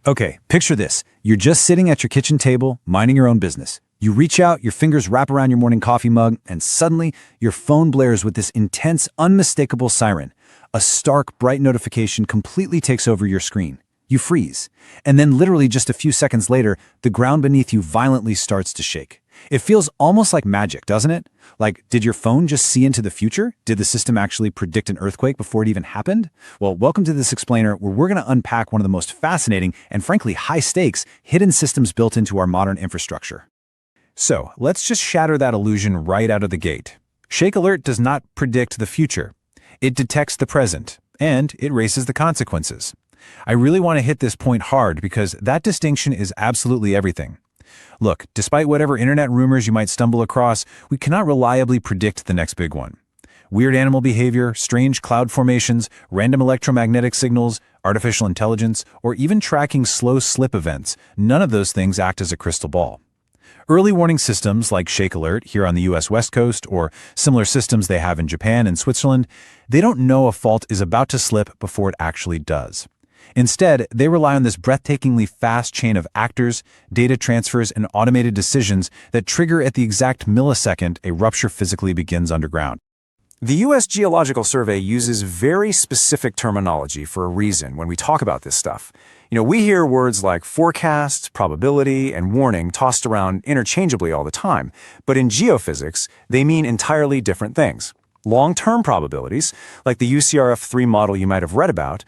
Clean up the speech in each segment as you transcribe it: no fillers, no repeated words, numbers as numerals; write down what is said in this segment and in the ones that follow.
Okay, picture this. You're just sitting at your kitchen table, minding your own business. You reach out, your fingers wrap around your morning coffee mug, and suddenly your phone blares with this intense, unmistakable siren. A stark, bright notification completely takes over your screen. You freeze. And then literally just a few seconds later, the ground beneath you violently starts to shake. It feels almost like magic, doesn't it? Like, did your phone just see into the future? Did the system actually predict an earthquake before it even happened? Well, welcome to this explainer where we're going to unpack one of the most fascinating and frankly high-stakes hidden systems built into our modern infrastructure. So, let's just shatter that illusion right out of the gate. ShakeAlert does not predict the future. It detects the present, and it erases the consequences. I really want to hit this point hard because that distinction is absolutely everything. Look, despite whatever internet rumors you might stumble across, we cannot reliably predict the next big one. Weird animal behavior, strange cloud formations, random electromagnetic signals, artificial intelligence, or even tracking slow slip events, none of those things act as a crystal ball. Early warning systems like ShakeAlert here on the US West Coast or similar systems they have in Japan and Switzerland, they don't know a fault is about to slip before it actually does. Instead, they rely on this breathtakingly fast chain of actors, data transfers, and automated decisions that trigger at the exact millisecond a rupture physically begins underground. The U.S. Geological Survey uses very specific terminology for a reason when we talk about this stuff. We hear words like forecast, probability, and warning tossed around interchangeably all the time, but in geophysics, they mean entirely different things. Long-term probabilities, like the UCRF3 model you might have read about,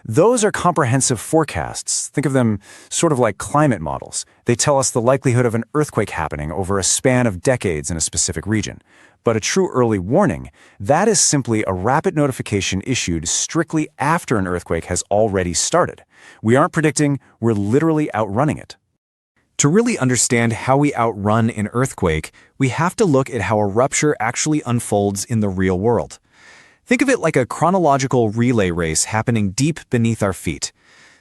those are comprehensive forecasts. Think of them sort of like climate models. They tell us the likelihood of an earthquake happening over a span of decades in a specific region. But a true early warning, that is simply a rapid notification issued strictly after an earthquake has already started. We aren't predicting, we're literally outrunning it. To really understand how we outrun an earthquake, we have to look at how a rupture actually unfolds in the real world. Think of it like a chronological relay race happening deep beneath our feet.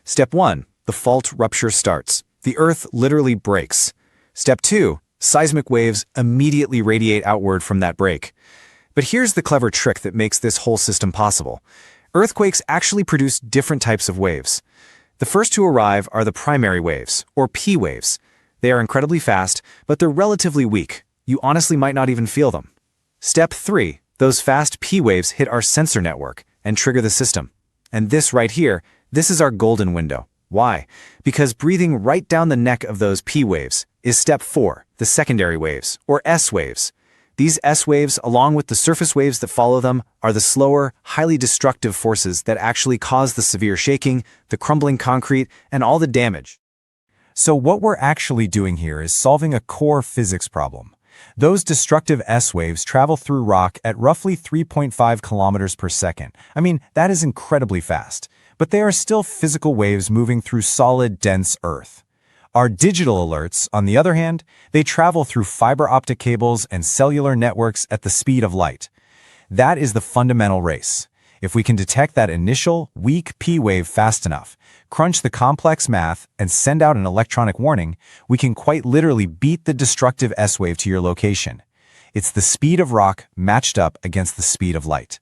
Step 1, the fault rupture starts. The Earth literally breaks. Step 2, seismic waves immediately radiate outward from that break. But here's the clever trick that makes this whole system possible. Earthquakes actually produce different types of waves. The first to arrive are the primary waves, or P waves. They are incredibly fast, but they're relatively weak. You honestly might not even feel them. Step 3. Those fast P waves hit our sensor network and trigger the system. And this right here, this is our golden window. Why? Because breathing right down the neck of those P waves is step 4, the secondary waves, or S waves. These S waves, along with the surface waves that follow them, are the slower, highly destructive forces that actually cause the severe shaking, the crumbling concrete, and all the damage. So what we're actually doing here is solving a core physics problem. Those destructive S waves travel through rock at roughly 3.5 kilometers per second. I mean, that is incredibly fast. But they are still physical waves moving through solid, dense Earth. Our digital alerts, on the other hand, they travel through fiber optic cables and cellular networks at the speed of light. That is the fundamental race. If we can detect that initial, weak P wave fast enough, crunch the complex math, and send out an electronic warning, we can quite literally beat the destructive S wave to your location. It's the speed of rock matched up against the speed of light.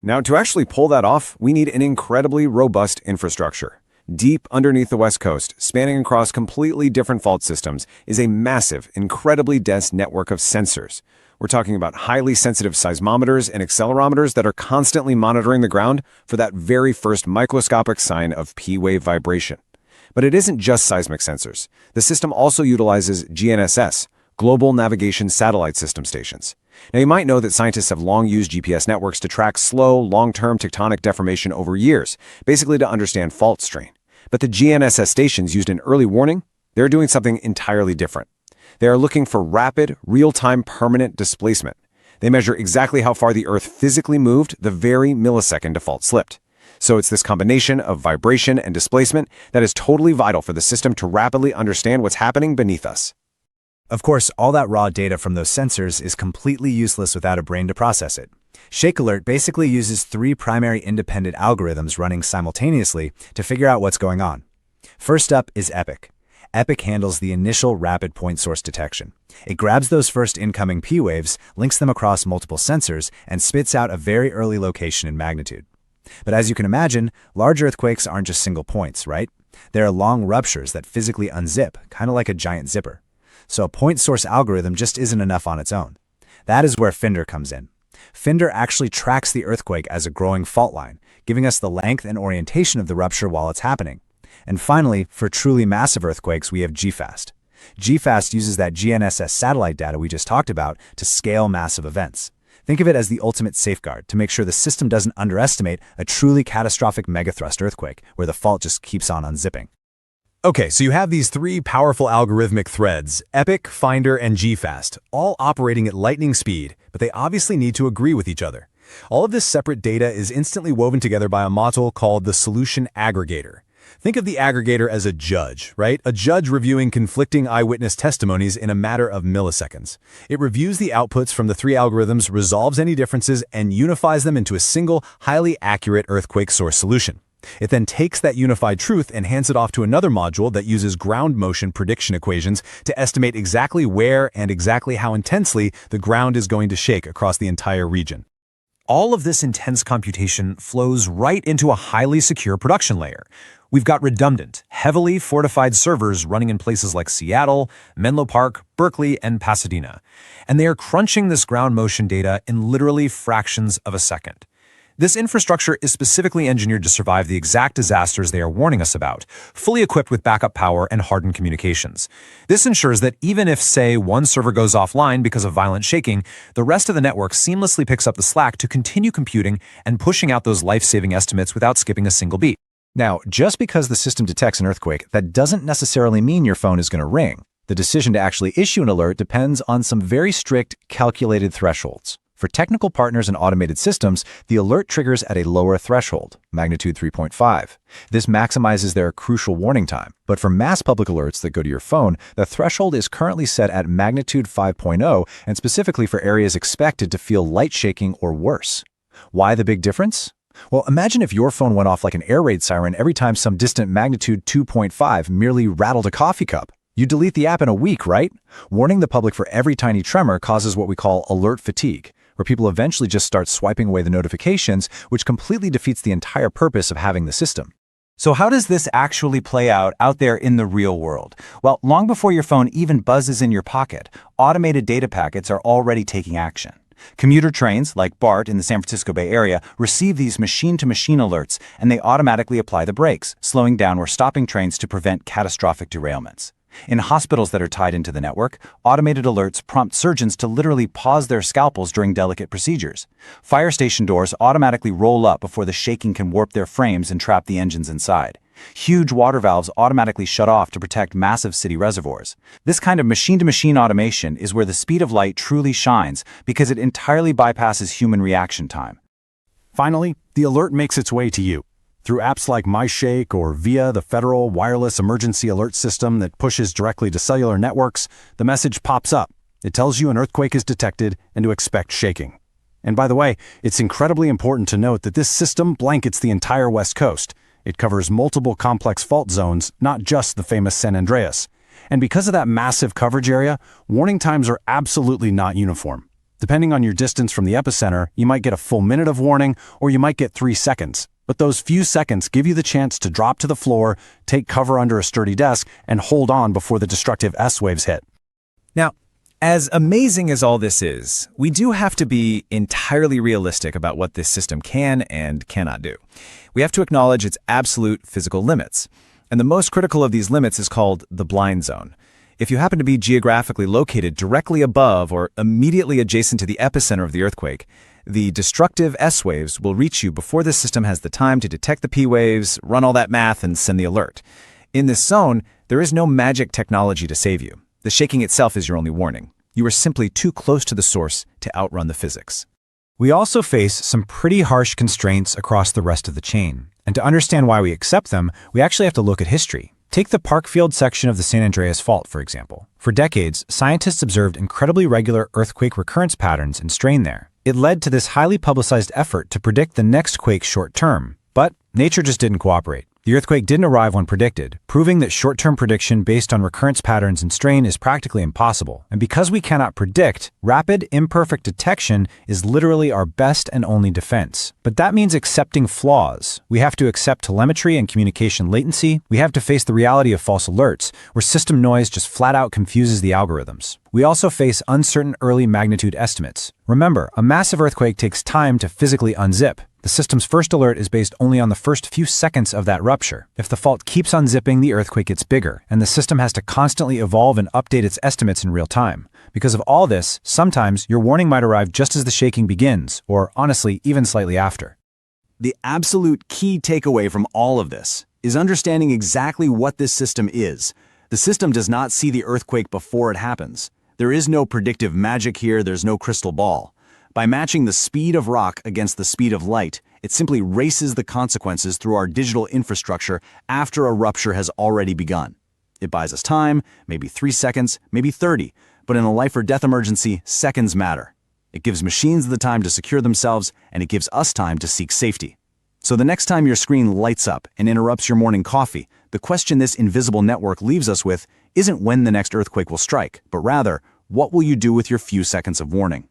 Now, to actually pull that off, we need an incredibly robust infrastructure. Deep underneath the West Coast, spanning across completely different fault systems, is a massive, incredibly dense network of sensors. We're talking about highly sensitive seismometers and accelerometers that are constantly monitoring the ground for that very first microscopic sign of P-wave vibration. But it isn't just seismic sensors. The system also utilizes GNSS, Global Navigation Satellite System stations. Now, you might know that scientists have long used GPS networks to track slow, long-term tectonic deformation over years, basically to understand fault strain. But the GNSS stations used in early warning, they're doing something entirely different. They are looking for rapid, real-time permanent displacement. They measure exactly how far the Earth physically moved the very millisecond a fault slipped. So it's this combination of vibration and displacement that is totally vital for the system to rapidly understand what's happening beneath us. Of course, all that raw data from those sensors is completely useless without a brain to process it. ShakeAlert basically uses 3 primary independent algorithms running simultaneously to figure out what's going on. First up is Epic. Epic handles the initial rapid point source detection. It grabs those first incoming P waves, links them across multiple sensors, and spits out a very early location and magnitude. But as you can imagine, large earthquakes aren't just single points, right? They are long ruptures that physically unzip, kind of like a giant zipper. So a point source algorithm just isn't enough on its own. That is where Finder comes in. Finder actually tracks the earthquake as a growing fault line, giving us the length and orientation of the rupture while it's happening. And finally, for truly massive earthquakes, we have GFAST. GFAST uses that GNSS satellite data we just talked about to scale massive events. Think of it as the ultimate safeguard to make sure the system doesn't underestimate a truly catastrophic megathrust earthquake where the fault just keeps on unzipping. Okay, so you have these three powerful algorithmic threads, Epic, Finder, and GFAST, all operating at lightning speed, but they obviously need to agree with each other. All of this separate data is instantly woven together by a module called the Solution Aggregator. Think of the aggregator as a judge, right? A judge reviewing conflicting eyewitness testimonies in a matter of milliseconds. It reviews the outputs from the three algorithms, resolves any differences, and unifies them into a single, highly accurate earthquake source solution. It then takes that unified truth and hands it off to another module that uses ground motion prediction equations to estimate exactly where and exactly how intensely the ground is going to shake across the entire region. All of this intense computation flows right into a highly secure production layer. We've got redundant, heavily fortified servers running in places like Seattle, Menlo Park, Berkeley, and Pasadena. And they are crunching this ground motion data in literally fractions of a second. This infrastructure is specifically engineered to survive the exact disasters they are warning us about, fully equipped with backup power and hardened communications. This ensures that even if, say, one server goes offline because of violent shaking, the rest of the network seamlessly picks up the slack to continue computing and pushing out those life-saving estimates without skipping a single beat. Now, just because the system detects an earthquake, that doesn't necessarily mean your phone is going to ring. The decision to actually issue an alert depends on some very strict, calculated thresholds. For technical partners and automated systems, the alert triggers at a lower threshold, magnitude 3.5. This maximizes their crucial warning time. But for mass public alerts that go to your phone, the threshold is currently set at magnitude 5.0 and specifically for areas expected to feel light shaking or worse. Why the big difference? Well, imagine if your phone went off like an air raid siren every time some distant magnitude 2.5 merely rattled a coffee cup. You delete the app in a week, right? Warning the public for every tiny tremor causes what we call alert fatigue, where people eventually just start swiping away the notifications, which completely defeats the entire purpose of having the system. So how does this actually play out there in the real world? Well, long before your phone even buzzes in your pocket, automated data packets are already taking action. Commuter trains, like BART in the San Francisco Bay Area, receive these machine-to-machine alerts, and they automatically apply the brakes, slowing down or stopping trains to prevent catastrophic derailments. In hospitals that are tied into the network, automated alerts prompt surgeons to literally pause their scalpels during delicate procedures. Fire station doors automatically roll up before the shaking can warp their frames and trap the engines inside. Huge water valves automatically shut off to protect massive city reservoirs. This kind of machine-to-machine automation is where the speed of light truly shines because it entirely bypasses human reaction time. Finally, the alert makes its way to you. Through apps like MyShake or via the Federal Wireless Emergency Alert System that pushes directly to cellular networks, the message pops up. It tells you an earthquake is detected and to expect shaking. And by the way, it's incredibly important to note that this system blankets the entire West Coast. It covers multiple complex fault zones, not just the famous San Andreas. And because of that massive coverage area, warning times are absolutely not uniform. Depending on your distance from the epicenter, you might get a full minute of warning, or you might get 3 seconds. But those few seconds give you the chance to drop to the floor, take cover under a sturdy desk, and hold on before the destructive S-waves hit. Now, as amazing as all this is, we do have to be entirely realistic about what this system can and cannot do. We have to acknowledge its absolute physical limits. And the most critical of these limits is called the blind zone. If you happen to be geographically located directly above or immediately adjacent to the epicenter of the earthquake, the destructive S-waves will reach you before the system has the time to detect the P-waves, run all that math, and send the alert. In this zone, there is no magic technology to save you. The shaking itself is your only warning. You are simply too close to the source to outrun the physics. We also face some pretty harsh constraints across the rest of the chain. And to understand why we accept them, we actually have to look at history. Take the Parkfield section of the San Andreas Fault, for example. For decades, scientists observed incredibly regular earthquake recurrence patterns and strain there. It led to this highly publicized effort to predict the next quake short term. But nature just didn't cooperate. The earthquake didn't arrive when predicted, proving that short-term prediction based on recurrence patterns and strain is practically impossible. And because we cannot predict, rapid, imperfect detection is literally our best and only defense. But that means accepting flaws. We have to accept telemetry and communication latency. We have to face the reality of false alerts, where system noise just flat out confuses the algorithms. We also face uncertain early magnitude estimates. Remember, a massive earthquake takes time to physically unzip. The system's first alert is based only on the first few seconds of that rupture. If the fault keeps unzipping, the earthquake gets bigger, and the system has to constantly evolve and update its estimates in real time. Because of all this, sometimes your warning might arrive just as the shaking begins, or honestly, even slightly after. The absolute key takeaway from all of this is understanding exactly what this system is. The system does not see the earthquake before it happens. There is no predictive magic here, there's no crystal ball. By matching the speed of rock against the speed of light, it simply races the consequences through our digital infrastructure after a rupture has already begun. It buys us time, maybe 3 seconds, maybe 30, but in a life or death emergency, seconds matter. It gives machines the time to secure themselves, and it gives us time to seek safety. So the next time your screen lights up and interrupts your morning coffee, the question this invisible network leaves us with isn't when the next earthquake will strike, but rather, what will you do with your few seconds of warning?